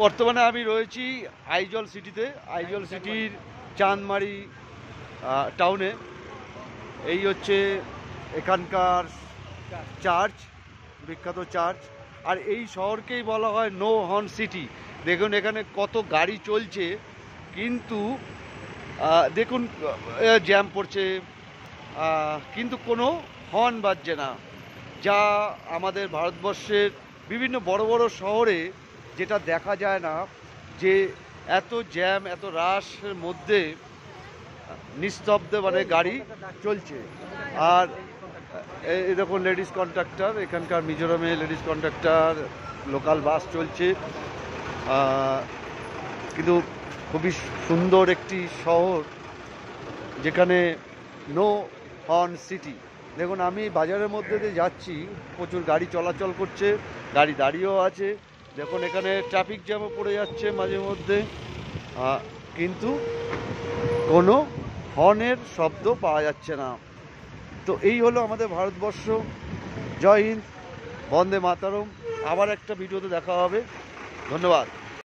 বর্তমানে আমি রয়েছি আইজল সিটিতে, আইজল সিটির চাঁদমারি টাউনে। এই হচ্ছে এখানকার চার্চ, বিখ্যাত চার্চ। আর এই শহরকেই বলা হয় নো হর্ন সিটি। দেখুন এখানে কত গাড়ি চলছে, কিন্তু দেখুন জ্যাম পড়ছে, কিন্তু কোনো হর্ন বাজছে না, যা আমাদের ভারতবর্ষের বিভিন্ন বড় বড় শহরে যেটা দেখা যায় না, যে এত জ্যাম এত রাশের মধ্যে নিস্তব্ধে মানে গাড়ি চলছে। আর এই দেখুন লেডিস কন্ট্রাক্টর, এখানকার মিজোরামে লেডিস কন্ট্রাক্টর, লোকাল বাস চলছে। কিন্তু খুবই সুন্দর একটি শহর, যেখানে নো হর্ন সিটি। দেখুন আমি বাজারের মধ্যে দিয়ে যাচ্ছি, প্রচুর গাড়ি চলাচল করছে, গাড়ি দাঁড়িয়েও আছে। দেখুন এখানে ট্রাফিক জ্যামও পড়ে যাচ্ছে মাঝে মধ্যে, কিন্তু কোনো হর্নের শব্দ পাওয়া যাচ্ছে না। তো এই হলো আমাদের ভারতবর্ষ। জয় হিন্দ, বন্দে মাতরম। আবার একটা ভিডিওতে দেখা হবে। ধন্যবাদ।